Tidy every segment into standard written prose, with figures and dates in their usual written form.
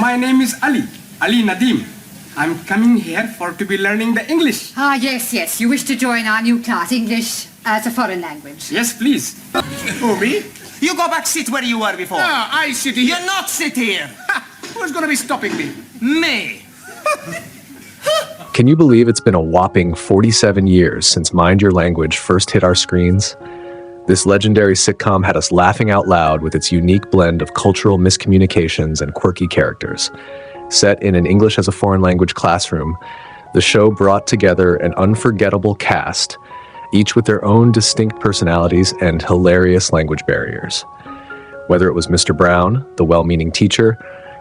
My name is Ali Nadim. I'm coming here for to be learning the English. Ah, yes. You wish to join our new class, English as a foreign language. Yes, please. Who, me? You go back, sit where you were before. No, I sit here. You're not sit here. Ha! Who's going to be stopping me? Me. Can you believe it's been a whopping 47 years since Mind Your Language first hit our screens? This legendary sitcom had us laughing out loud with its unique blend of cultural miscommunications and quirky characters. Set in an English as a foreign language classroom, the show brought together an unforgettable cast, each with their own distinct personalities and hilarious language barriers. Whether it was Mr. Brown, the well-meaning teacher,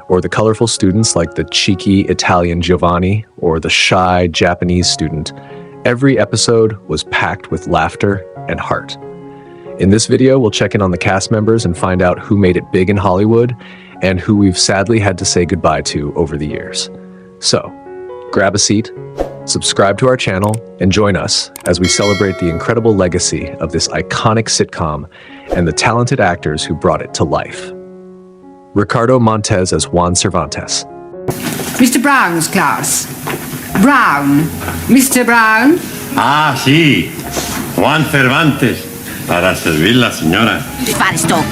or the colorful students like the cheeky Italian Giovanni or the shy Japanese student, every episode was packed with laughter and heart. In this video, we'll check in on the cast members and find out who made it big in Hollywood and who we've sadly had to say goodbye to over the years. So, grab a seat, subscribe to our channel, and join us as we celebrate the incredible legacy of this iconic sitcom and the talented actors who brought it to life. Ricardo Montes as Juan Cervantes. Mr. Brown's class. Brown. Mr. Brown. Ah, sí. Juan Cervantes. Para servirla, señora. Stop.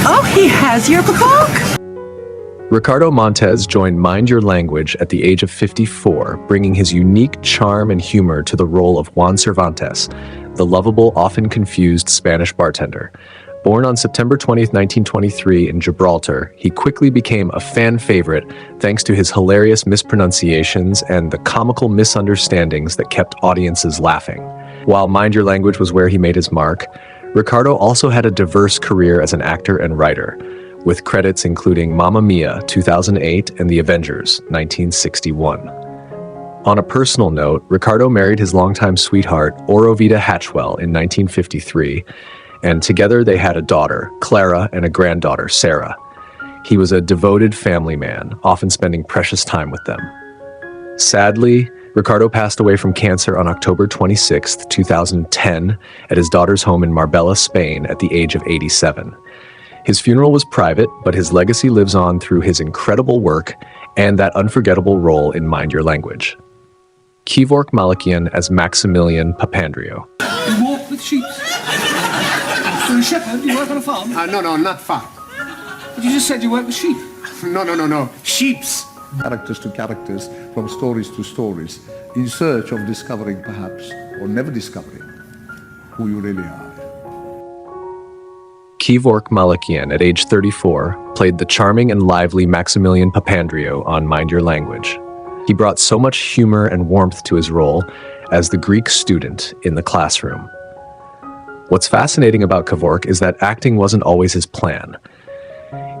Oh, he has your book? Ricardo Montes joined Mind Your Language at the age of 54, bringing his unique charm and humor to the role of Juan Cervantes, the lovable, often confused Spanish bartender. Born on September 20th, 1923 in Gibraltar, he quickly became a fan favorite thanks to his hilarious mispronunciations and the comical misunderstandings that kept audiences laughing. While Mind Your Language was where he made his mark, Ricardo also had a diverse career as an actor and writer, with credits including Mamma Mia, 2008, and The Avengers, 1961. On a personal note, Ricardo married his longtime sweetheart, Orovita Hatchwell, in 1953, and together they had a daughter, Clara, and a granddaughter, Sarah. He was a devoted family man, often spending precious time with them. Sadly, Ricardo passed away from cancer on October 26, 2010, at his daughter's home in Marbella, Spain, at the age of 87. His funeral was private, but his legacy lives on through his incredible work and that unforgettable role in Mind Your Language. Kevork Malakian as Maximilian Papandriou. You walk with sheep. You're a shepherd, you work on a farm? No, not farm. But you just said you work with sheep. No. Sheeps. Characters to characters, from stories to stories, in search of discovering perhaps, or never discovering, who you really are. Kevork Malakian, at age 34, played the charming and lively Maximilian Papandriou on Mind Your Language. He brought so much humor and warmth to his role as the Greek student in the classroom. What's fascinating about Kevork is that acting wasn't always his plan.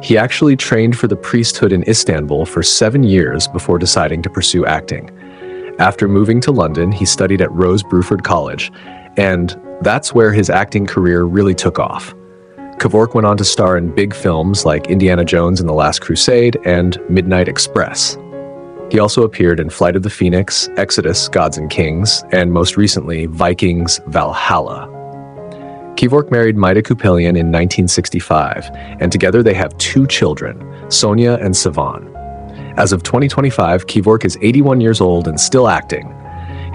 He actually trained for the priesthood in Istanbul for 7 years before deciding to pursue acting. After moving to London, he studied at Rose Bruford College, and that's where his acting career really took off. Kevork went on to star in big films like Indiana Jones and the Last Crusade and Midnight Express. He also appeared in Flight of the Phoenix, Exodus, Gods and Kings, and most recently, Vikings Valhalla. Kevork married Maida Kupelian in 1965, and together they have 2 children, Sonia and Sivan. As of 2025, Kevork is 81 years old and still acting.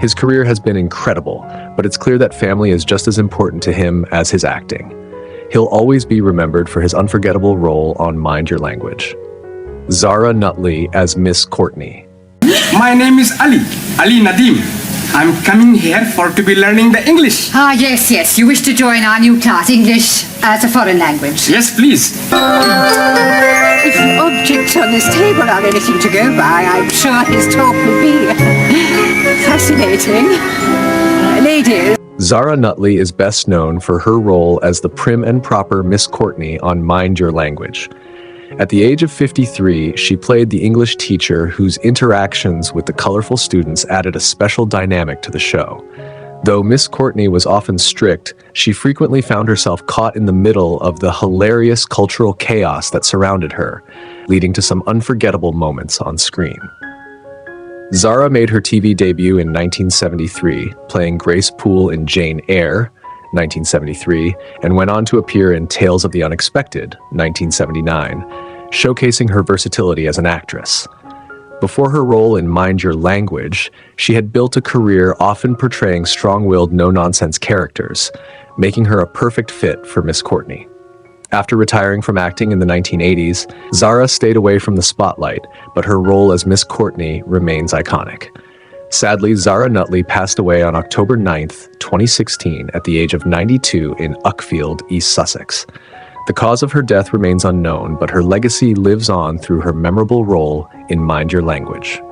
His career has been incredible, but it's clear that family is just as important to him as his acting. He'll always be remembered for his unforgettable role on Mind Your Language. Zara Nutley as Miss Courtney. My name is Ali Nadim. I'm coming here for to be learning the English. Ah, yes. You wish to join our new class, English as a foreign language. Yes, please. If the objects on this table are anything to go by, I'm sure his talk will be fascinating. Ladies. Zara Nutley is best known for her role as the prim and proper Miss Courtney on Mind Your Language. At the age of 53, she played the English teacher whose interactions with the colorful students added a special dynamic to the show. Though Miss Courtney was often strict, she frequently found herself caught in the middle of the hilarious cultural chaos that surrounded her, leading to some unforgettable moments on screen. Zara made her TV debut in 1973, playing Grace Poole in Jane Eyre, 1973, and went on to appear in Tales of the Unexpected, 1979, showcasing her versatility as an actress. Before her role in Mind Your Language, she had built a career often portraying strong-willed, no-nonsense characters, making her a perfect fit for Miss Courtney. After retiring from acting in the 1980s, Zara stayed away from the spotlight, but her role as Miss Courtney remains iconic. Sadly, Zara Nutley passed away on October 9th, 2016, at the age of 92 in Uckfield, East Sussex. The cause of her death remains unknown, but her legacy lives on through her memorable role in Mind Your Language.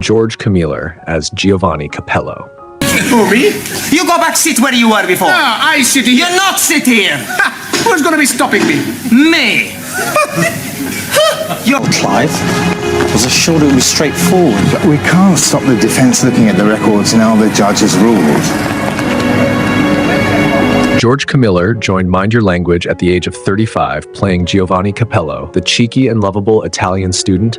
George Camiller as Giovanni Capello. Who, me? You go back, sit where you were before. No, I sit here. You not sit here. Who's going to be stopping me? Me. Clive, was assured it was straightforward. But we can't stop the defence looking at the records now the judge has ruled. George Camiller joined Mind Your Language at the age of 35, playing Giovanni Capello, the cheeky and lovable Italian student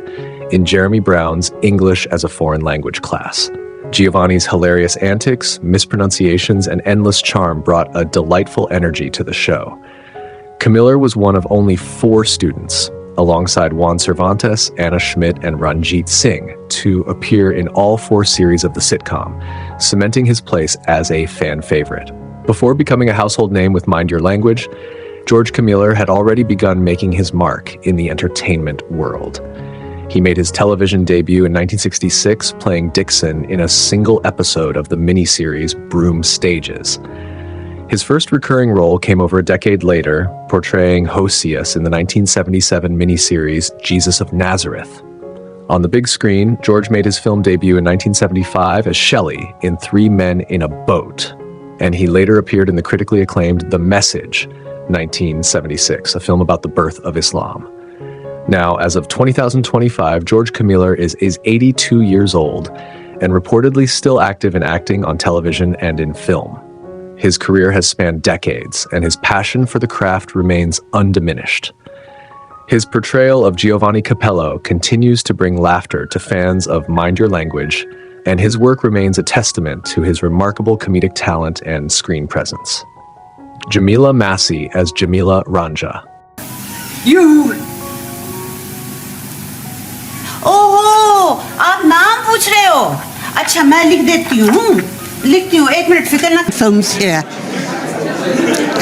in Jeremy Brown's English as a Foreign Language class. Giovanni's hilarious antics, mispronunciations, and endless charm brought a delightful energy to the show. Camiller was one of only 4 students, alongside Juan Cervantes, Anna Schmidt, and Ranjeet Singh, to appear in all 4 series of the sitcom, cementing his place as a fan favorite. Before becoming a household name with Mind Your Language, George Camiller had already begun making his mark in the entertainment world. He made his television debut in 1966, playing Dixon in a single episode of the miniseries Broom Stages. His first recurring role came over a decade later, portraying Hosius in the 1977 miniseries Jesus of Nazareth. On the big screen, George made his film debut in 1975 as Shelley in 3 Men in a Boat, and he later appeared in the critically acclaimed The Message, 1976, a film about the birth of Islam. Now, as of 2025, George Camiller is 82 years old and reportedly still active in acting on television and in film. His career has spanned decades, and his passion for the craft remains undiminished. His portrayal of Giovanni Capello continues to bring laughter to fans of Mind Your Language, and his work remains a testament to his remarkable comedic talent and screen presence. Jamila Massey as Jamila Ranjha. You... ओहो, आप नाम पूछ रहे हो? अच्छा, मैं लिख देती हूँ, 1 minute, फिकर ना. Films here,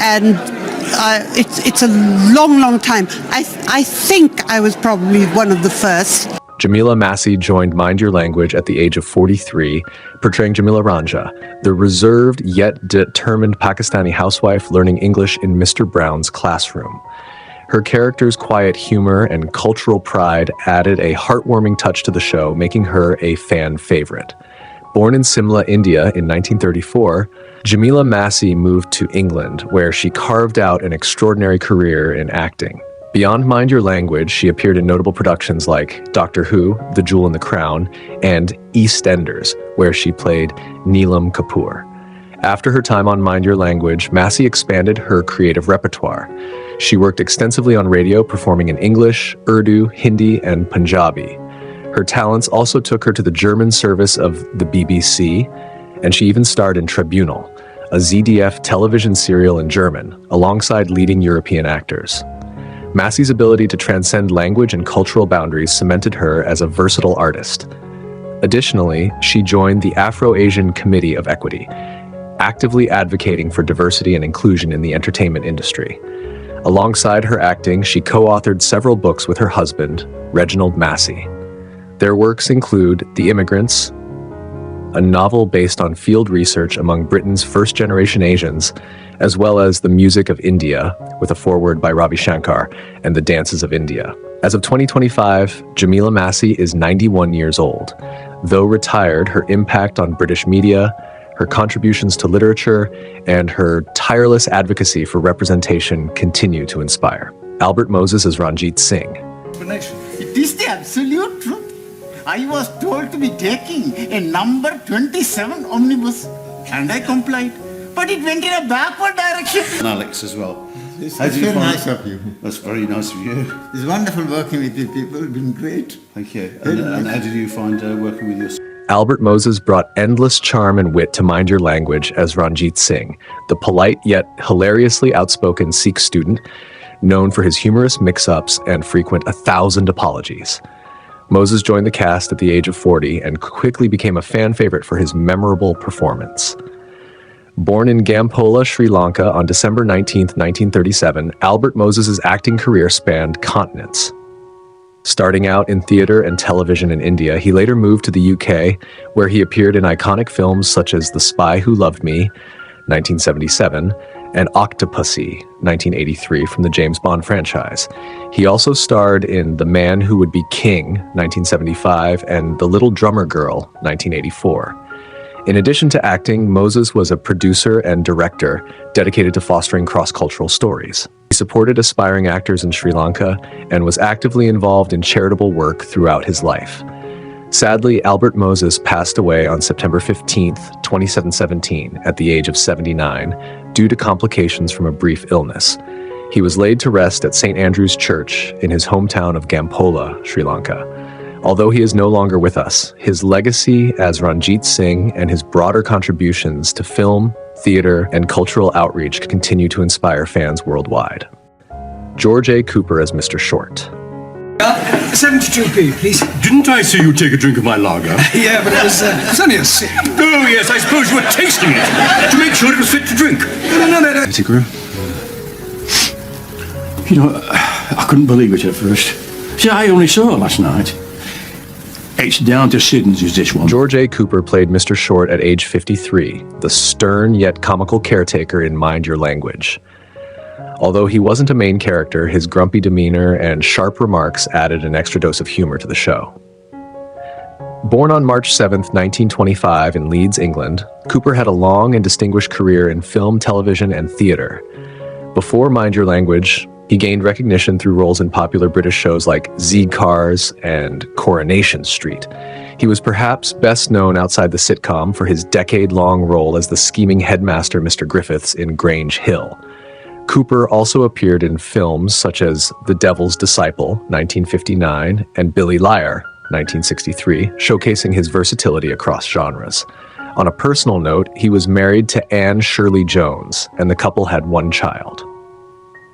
and it's a long time. I think I was probably one of the first. Jamila Massey joined Mind Your Language at the age of 43, portraying Jamila Ranjha, the reserved yet determined Pakistani housewife learning English in Mr. Brown's classroom. Her character's quiet humor and cultural pride added a heartwarming touch to the show, making her a fan favorite. Born in Simla, India in 1934, Jamila Massey moved to England, where she carved out an extraordinary career in acting. Beyond Mind Your Language, she appeared in notable productions like Doctor Who, The Jewel in the Crown, and EastEnders, where she played Neelam Kapoor. After her time on Mind Your Language, Massey expanded her creative repertoire. She worked extensively on radio, performing in English, Urdu, Hindi, and Punjabi. Her talents also took her to the German service of the BBC, and she even starred in Tribunal, a ZDF television serial in German, alongside leading European actors. Massey's ability to transcend language and cultural boundaries cemented her as a versatile artist. Additionally, she joined the Afro-Asian Committee of Equity, actively advocating for diversity and inclusion in the entertainment industry. Alongside her acting, she co-authored several books with her husband, Reginald Massey. Their works include The Immigrants, a novel based on field research among Britain's first-generation Asians, as well as The Music of India, with a foreword by Ravi Shankar, and The Dances of India. As of 2025, Jamila Massey is 91 years old. Though retired, her impact on British media, her contributions to literature, and her tireless advocacy for representation continue to inspire. Albert Moses as Ranjeet Singh. It is the absolute truth. I was told to be taking a number 27 omnibus, and I complied. But it went in a backward direction. And Alex as well. It's very nice of you. That's very nice of you. It's wonderful working with you people. It's been great. Thank you. And how did you find working with your... Albert Moses brought endless charm and wit to Mind Your Language as Ranjeet Singh, the polite yet hilariously outspoken Sikh student known for his humorous mix-ups and frequent 1,000 apologies. Moses joined the cast at the age of 40 and quickly became a fan favorite for his memorable performance. Born in Gampola, Sri Lanka on December 19, 1937, Albert Moses' acting career spanned continents. Starting out in theater and television in India, he later moved to the UK, where he appeared in iconic films such as The Spy Who Loved Me, 1977, and Octopussy, 1983, from the James Bond franchise. He also starred in The Man Who Would Be King, 1975, and The Little Drummer Girl, 1984. In addition to acting, Moses was a producer and director dedicated to fostering cross-cultural stories. He supported aspiring actors in Sri Lanka and was actively involved in charitable work throughout his life. Sadly, Albert Moses passed away on September 15, 2017, at the age of 79, due to complications from a brief illness. He was laid to rest at St. Andrew's Church in his hometown of Gampola, Sri Lanka. Although he is no longer with us, his legacy as Ranjeet Singh and his broader contributions to film, theater, and cultural outreach continue to inspire fans worldwide. George A. Cooper as Mr. Short. 72p, please. Didn't I see you take a drink of my lager? Yeah, but it was only a sip. Oh, yes, I suppose you were tasting it to make sure it was fit to drink. No. Pettigrew. You know, I couldn't believe it at first. See, I only saw it last night. It's down to Sidney's, is this one. George A. Cooper played Mr. Short at age 53, the stern yet comical caretaker in Mind Your Language. Although he wasn't a main character, his grumpy demeanor and sharp remarks added an extra dose of humor to the show. Born on March 7, 1925 in Leeds, England, Cooper had a long and distinguished career in film, television, and theater. Before Mind Your Language, he gained recognition through roles in popular British shows like Z Cars and Coronation Street. He was perhaps best known outside the sitcom for his decade-long role as the scheming headmaster Mr. Griffiths in Grange Hill. Cooper also appeared in films such as The Devil's Disciple, 1959, and Billy Liar, 1963, showcasing his versatility across genres. On a personal note, he was married to Anne Shirley Jones, and the couple had one child.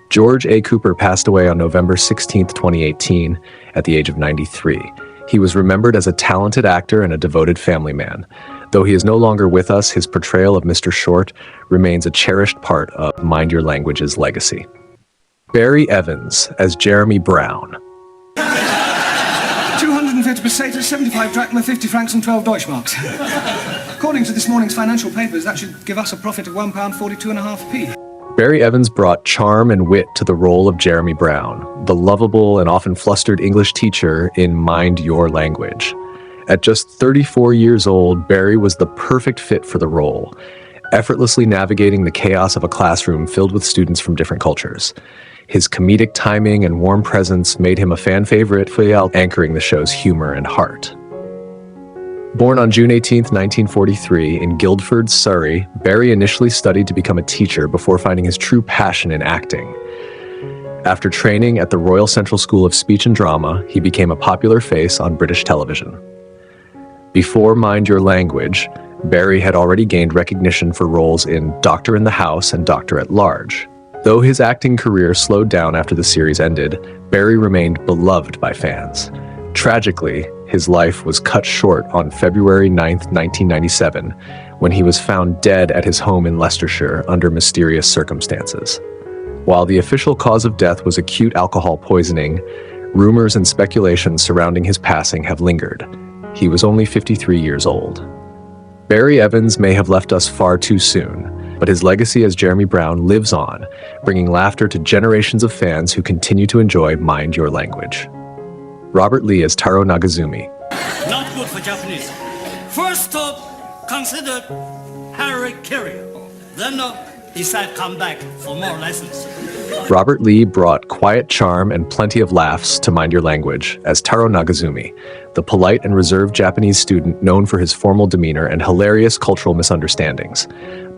George A. Cooper passed away on November 16, 2018, at the age of 93. He was remembered as a talented actor and a devoted family man. Though he is no longer with us, his portrayal of Mr. Short remains a cherished part of Mind Your Language's legacy. Barry Evans as Jeremy Brown. 250 pesetas, 75 drachma, 50 francs and 12 Deutschmarks. According to this morning's financial papers, that should give us a profit of £1.42.5p. Barry Evans brought charm and wit to the role of Jeremy Brown, the lovable and often flustered English teacher in Mind Your Language. At just 34 years old, Barry was the perfect fit for the role, effortlessly navigating the chaos of a classroom filled with students from different cultures. His comedic timing and warm presence made him a fan favorite, anchoring the show's humor and heart. Born on June 18, 1943, in Guildford, Surrey, Barry initially studied to become a teacher before finding his true passion in acting. After training at the Royal Central School of Speech and Drama, he became a popular face on British television. Before Mind Your Language, Barry had already gained recognition for roles in Doctor in the House and Doctor at Large. Though his acting career slowed down after the series ended, Barry remained beloved by fans. Tragically, his life was cut short on February 9, 1997, when he was found dead at his home in Leicestershire under mysterious circumstances. While the official cause of death was acute alcohol poisoning, rumors and speculation surrounding his passing have lingered. He was only 53 years old. Barry Evans may have left us far too soon, but his legacy as Jeremy Brown lives on, bringing laughter to generations of fans who continue to enjoy Mind Your Language. Robert Lee as Taro Nagazumi. Not good for Japanese. First stop, consider Harry-Kiri. Then decide come back for more lessons. Robert Lee brought quiet charm and plenty of laughs to Mind Your Language as Taro Nagazumi, the polite and reserved Japanese student known for his formal demeanor and hilarious cultural misunderstandings.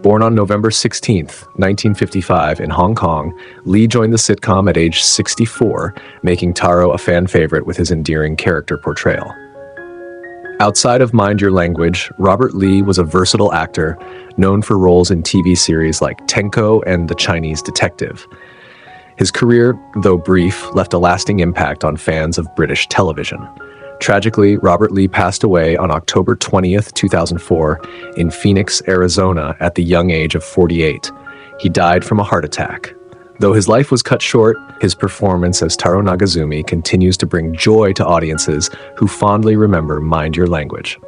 Born on November 16, 1955 in Hong Kong, Lee joined the sitcom at age 64, making Taro a fan favorite with his endearing character portrayal. Outside of Mind Your Language, Robert Lee was a versatile actor known for roles in TV series like Tenko and The Chinese Detective. His career, though brief, left a lasting impact on fans of British television. Tragically, Robert Lee passed away on October 20th, 2004 in Phoenix, Arizona at the young age of 48. He died from a heart attack. Though his life was cut short, his performance as Taro Nagazumi continues to bring joy to audiences who fondly remember Mind Your Language.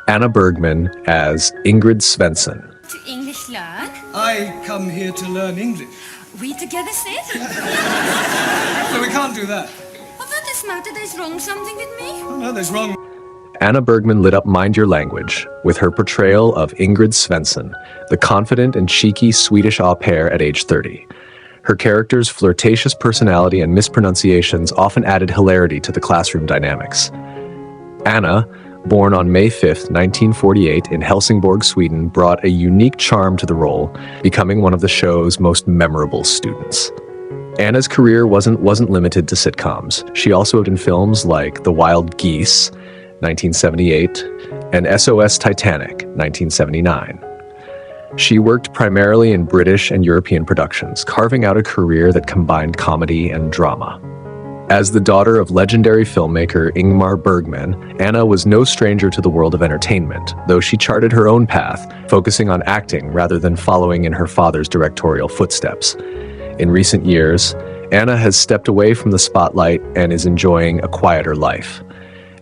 Anna Bergman as Ingrid Svenson. To English learn? I come here to learn English. We together sit? So we can't do that. What does this matter? There's wrong something with me? Oh, no, there's wrong. Anna Bergman lit up Mind Your Language with her portrayal of Ingrid Svenson, the confident and cheeky Swedish au pair at age 30. Her character's flirtatious personality and mispronunciations often added hilarity to the classroom dynamics. Anna, born on May 5, 1948 in Helsingborg, Sweden, brought a unique charm to the role, becoming one of the show's most memorable students. Anna's career wasn't limited to sitcoms. She also appeared in films like The Wild Geese, 1978, and SOS Titanic, 1979. She worked primarily in British and European productions, carving out a career that combined comedy and drama. As the daughter of legendary filmmaker Ingmar Bergman, Anna was no stranger to the world of entertainment, though she charted her own path, focusing on acting rather than following in her father's directorial footsteps. In recent years, Anna has stepped away from the spotlight and is enjoying a quieter life.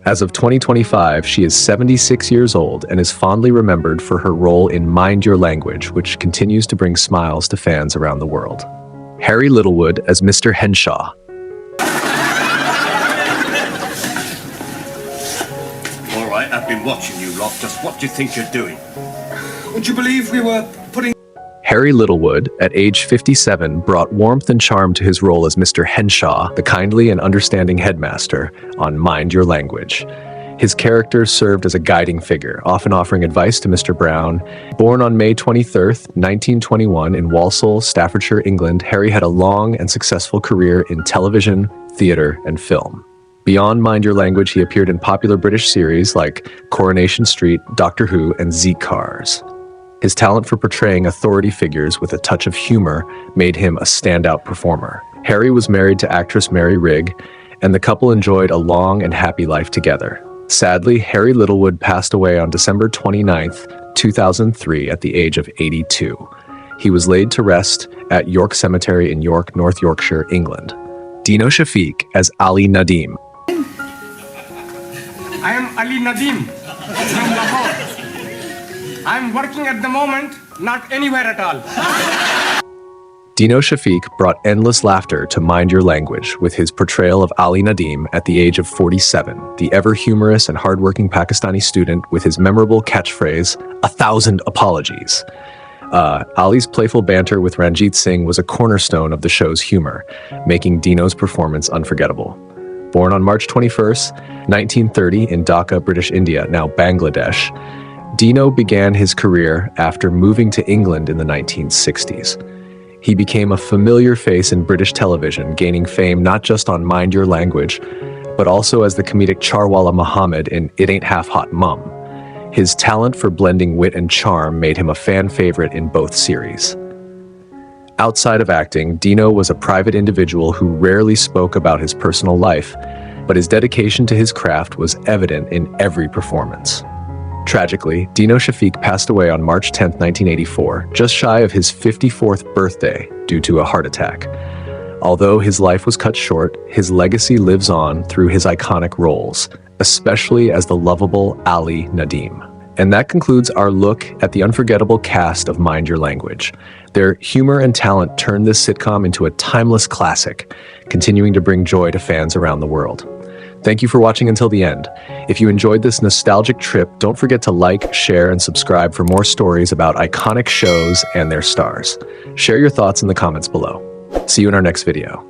As of 2025, she is 76 years old and is fondly remembered for her role in Mind Your Language, which continues to bring smiles to fans around the world. Harry Littlewood as Mr. Henshawe. All right, I've been watching you lot. Just what do you think you're doing? Would you believe we were putting... Harry Littlewood, at age 57, brought warmth and charm to his role as Mr. Henshawe, the kindly and understanding headmaster on Mind Your Language. His character served as a guiding figure, often offering advice to Mr. Brown. Born on May 23, 1921 in Walsall, Staffordshire, England, Harry had a long and successful career in television, theatre, and film. Beyond Mind Your Language, he appeared in popular British series like Coronation Street, Doctor Who, and Z-Cars. His talent for portraying authority figures with a touch of humor made him a standout performer. Harry was married to actress Mary Rigg, and the couple enjoyed a long and happy life together. Sadly, Harry Littlewood passed away on December 29, 2003 at the age of 82. He was laid to rest at York Cemetery in York, North Yorkshire, England. Dino Shafeek as Ali Nadim. I am Ali Nadim from Lahore. I'm working at the moment, not anywhere at all. Dino Shafeek brought endless laughter to Mind Your Language with his portrayal of Ali Nadim at the age of 47, the ever-humorous and hardworking Pakistani student with his memorable catchphrase, 1,000 apologies. Ali's playful banter with Ranjeet Singh was a cornerstone of the show's humor, making Dino's performance unforgettable. Born on March 21st, 1930 in Dhaka, British India, now Bangladesh, Dino began his career after moving to England in the 1960s. He became a familiar face in British television, gaining fame not just on Mind Your Language, but also as the comedic Charwala Muhammad in It Ain't Half Hot Mum. His talent for blending wit and charm made him a fan favorite in both series. Outside of acting, Dino was a private individual who rarely spoke about his personal life, but his dedication to his craft was evident in every performance. Tragically, Dino Shafeek passed away on March 10, 1984, just shy of his 54th birthday due to a heart attack. Although his life was cut short, his legacy lives on through his iconic roles, especially as the lovable Ali Nadim. And that concludes our look at the unforgettable cast of Mind Your Language. Their humor and talent turned this sitcom into a timeless classic, continuing to bring joy to fans around the world. Thank you for watching until the end. If you enjoyed this nostalgic trip, don't forget to like, share, and subscribe for more stories about iconic shows and their stars. Share your thoughts in the comments below. See you in our next video.